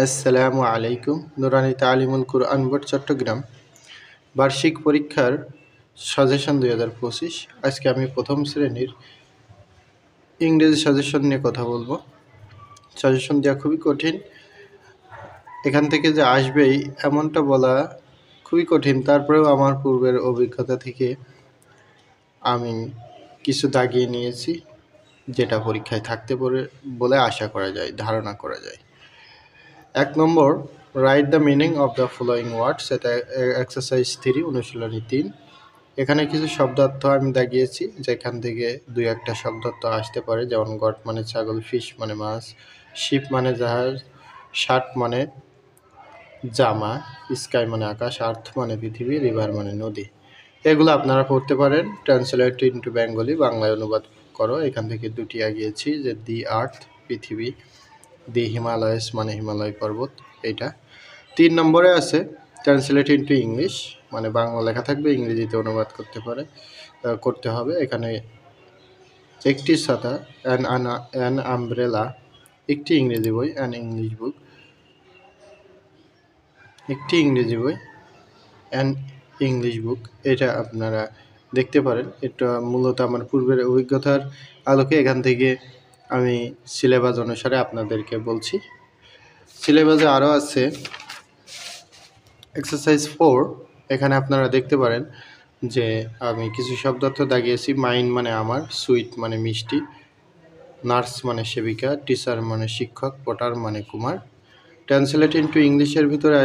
আসসালামু আলাইকুম। নুরানি তালিমুল কুরআন বোর্ড চট্টগ্রাম বার্ষিক পরীক্ষার সাজেশন 2025। আজকে আমি প্রথম শ্রেণীর ইংরেজি সাজেশন নিয়ে কথা বলবো। সাজেশন দেওয়া খুবই কঠিন, এখান থেকে যে আসবেই এমনটা বলা খুবই কঠিন। তারপরেও আমার পূর্বের অভিজ্ঞতা থেকে আমি কিছু দাগিয়ে নিয়েছি, যেটা পরীক্ষায় থাকতে পারে বলে আশা করা যায়, ধারণা করা যায়। 1 নম্বর, write the meaning of the following words. এটা এক্সারসাইজ 3, অনুশীলনী 3। এখানে কিছু শব্দার্থ আমি দাগিয়েছি, যেখান থেকে দুই একটা শব্দার্থ আসতে পারে, যেমন গট মানে ছাগল, ফিশ মানে মাছ, শিপ মানে জাহাজ, শার্ট মানে জামা, স্কাই মানে আকাশ, আর্থ মানে পৃথিবী, রিভার মানে নদী। এগুলো আপনারা পড়তে পারেন। ট্রান্সলেট ইন্টু বেঙ্গলি, বাংলায় অনুবাদ করো। এখান থেকে দুটি আগিয়েছি, যে দি আর্থ পৃথিবী, দি হিমালয়স মানে হিমালয় পর্বত, এইটা। 3 নম্বরে আছে ট্রান্সলেট ইন্টু ইংলিশ, মানে বাংলা লেখা থাকবে, ইংরেজিতে অনুবাদ করতে হবে। এখানে একটি ছাতা, অ্যান আমব্রেলা, একটি ইংরেজি বই, অ্যান ইংলিশ বুক, একটি ইংরেজি বই, অ্যান ইংলিশ বুক। এটা আপনারা দেখতে পারেন। এটা মূলত আমার পূর্বের অভিজ্ঞতার আলোকে এখান থেকে আমি সিলেবাস অনুসারে আপনাদেরকে বলছি। সিলেবাসে আরও আছে এক্সারসাইজ 4। এখানে আপনারা দেখতে পারেন যে আমি কিছু শব্দার্থ দাগিয়েছি। মাইন মানে আমার, সুইট মানে মিষ্টি, নার্স মানে সেবিকা, টিচার মানে শিক্ষক, পটার মানে কুমার। ট্রান্সলেট ইন্টু ইংলিশের ভিতরে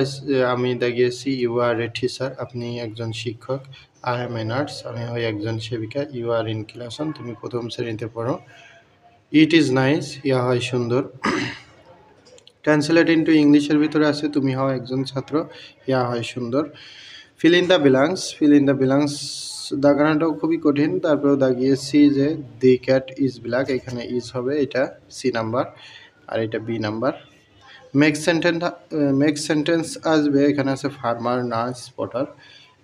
আমি দাগিয়েছি ইউ আর এ টিচার, আপনি একজন শিক্ষক। আই এম এ নার্স, আমি হই একজন সেবিকা। ইউ আর ইন ক্লাসন, তুমি প্রথম শ্রেণীতে পড়ো। ইট ইজ নাইস, ইয়া হয় সুন্দর। ট্রান্সলেট ইন্টু ইংলিশের ভিতরে আছে তুমি হও একজন ছাত্র, ইয়া হয় সুন্দর। Fill in the blanks, fill in the blanks দাগানোটাও খুবই কঠিন, তারপরেও দাগিয়েছি যে দি ক্যাট ইজ ব্ল্যাক, এখানে ইজ হবে, এটা সি নাম্বার, আর এটা বি নাম্বার। মেক সেন্টেন্স আসবে, এখানে আছে ফার্মার, নার্স, পটার।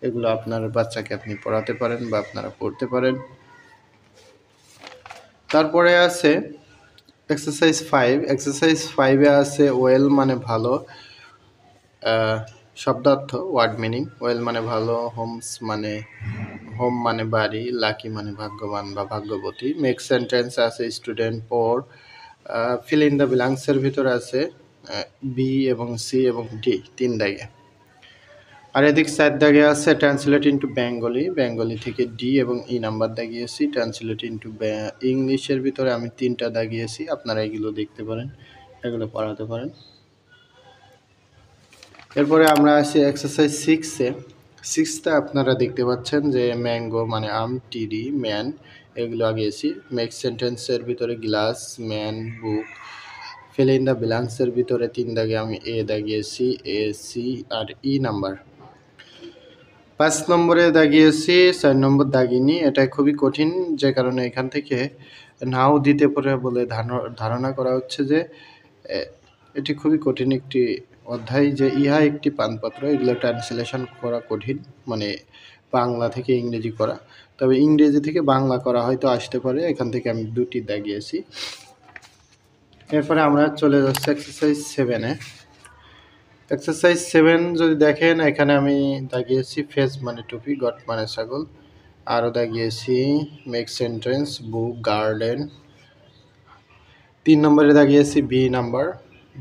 এগুলো আপনার বাচ্চাকে আপনি পড়াতে পারেন বা আপনারা পড়তে পারেন। তারপরে আছে এক্সারসাইজ 5। এক্সারসাইজ 5-এ আছে ওয়েল মানে ভালো, শব্দার্থ ওয়ার্ড মিনিং। ওয়েল মানে ভালো, হোম মানে বাড়ি, লাকি মানে ভাগ্যবান বা ভাগ্যবতী। মেক সেন্টেন্স আছে স্টুডেন্ট, পড়। ফিল ইন দ্য ব্ল্যাঙ্কসের ভিতরে আছে বি এবং সি এবং ডি, 3 দাগে। আর এদিক 4 দাগে আছে ট্রান্সলেট ইন্টু বেঙ্গলি, বেঙ্গলি থেকে ডি এবং ই নাম্বার দাগিয়েছি। ট্রান্সলেট ইন্টু ইংলিশের ভিতরে আমি 3টা দাগিয়েছি, আপনারা এগুলো দেখতে পারেন, এগুলো পড়াতে পারেন। এরপরে আমরা আসি এক্সারসাইজ 6-এ। 6টা আপনারা দেখতে পাচ্ছেন যে ম্যাঙ্গো মানে আম, টিডি, ম্যান, এগুলো আগিয়েছি। মেক সেন্টেন্সের ভিতরে glass, man, book. Fill in the ব্ল্যাঙ্কসের ভিতরে 3 দাগে আমি এ দাগিয়েছি, এ, সি আর ই নাম্বার। 5 নম্বরে দাগিয়েছি, 4 নম্বর দাগিনি। এটা খুবই কঠিন, যে কারণে এখান থেকে নাও দিতে পারে বলে ধারণা করা হচ্ছে যে এটি খুবই কঠিন একটি অধ্যায়, যে ইহা একটি পানপত্র। এগুলো ট্রান্সলেশন করা কঠিন, মানে বাংলা থেকে ইংরেজি করা। তবে ইংরেজি থেকে বাংলা করা হয়তো আসতে পারে, এখান থেকে আমি 2টি দাগিয়েছি। এরপরে আমরা চলে যাচ্ছি এক্সারসাইজ 7-এ। এক্সারসাইজ 7 যদি দেখেন, এখানে আমি দাগিয়েছি ফেস মানে টুপি, গট মানে ছাগল। আরও দাগিয়েছি মেক সেন্টেন্স, বুক, গার্ডেন। 3 নম্বরে দাগিয়েছি B number,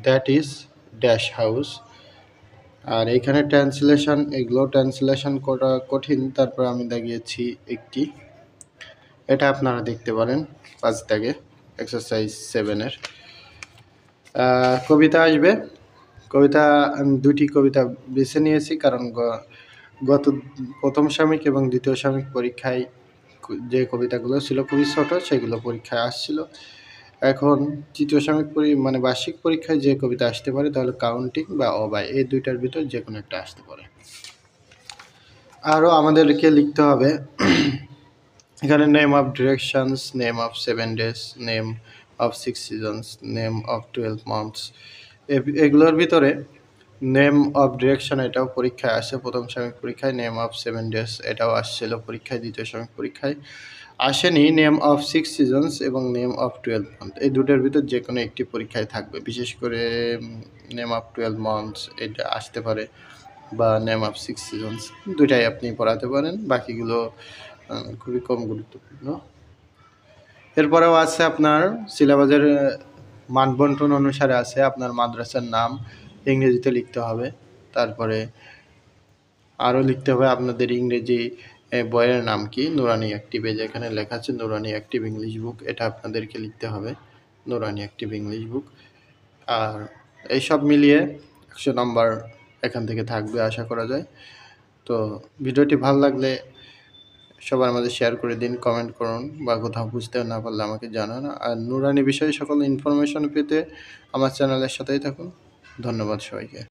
that is dash house. আর এখানে এগুলো ট্রান্সলেশন করা কঠিন, তারপর আমি দাগিয়েছি একটি, এটা আপনারা দেখতে পারেন 5 দাগে এক্সারসাইজ 7-এর। কবিতা আসবে। কবিতা আমি 2টি কবিতা বেছে নিয়েছি, কারণ গত প্রথম সাময়িক এবং দ্বিতীয় সাময়িক পরীক্ষায় যে কবিতাগুলো ছিল খুবই ছোট, সেগুলো পরীক্ষায় আসছিল। এখন তৃতীয় সাময়িক মানে বার্ষিক পরীক্ষায় যে কবিতা আসতে পারে, তাহলে কাউন্টিং বা অবায়, এই 2টার ভিতর যে কোনো একটা আসতে পারে। আরও আমাদেরকে লিখতে হবে এখানে name of directions, name of 7 days, name of 6 seasons, name of 12 months। এগুলোর ভিতরে নেম অফ ডিরেকশন, এটাও পরীক্ষায় আসে প্রথম সাময়িক পরীক্ষায়। নেম অফ 7 days, এটাও আসছিল পরীক্ষায় দ্বিতীয় সাময়িক পরীক্ষায়। আসেনি নেম অফ 6 সিজনস এবং নেম অফ 12 মান্থ, এই দুটোর ভিতর যে কোনো একটি পরীক্ষায় থাকবে। বিশেষ করে নেম অফ 12 মান্থস এটা আসতে পারে, বা নেম অফ 6 সিজনস, দুটাই আপনি পড়াতে পারেন, বাকিগুলো খুবই কম গুরুত্বপূর্ণ। এরপরেও আছে আপনার সিলেবাসের মানবন্টন অনুসারে আছে আপনার মাদ্রাসার নাম ইংরেজিতে লিখতে হবে, তারপরে আরও লিখতে হবে আপনাদের ইংরেজি বইয়ের নাম কি, নুরানি অ্যাক্টিভে যেখানে লেখা আছে নুরানি অ্যাক্টিভ ইংলিশ বুক, এটা আপনাদেরকে লিখতে হবে, নুরানি অ্যাক্টিভ ইংলিশ বুক। আর এইসব মিলিয়ে 100 নম্বর এখান থেকে থাকবে আশা করা যায়। তো ভিডিওটি ভালো লাগলে সবার মাঝে শেয়ার করে দিন, কমেন্ট করুন, বা কোথাও বুঝতে না পারলে আমাকে জানান। আর নুরানি বিষয়ে সকল ইনফরমেশন পেতে আমার চ্যানেলের সাথেই থাকুন। ধন্যবাদ সবাইকে।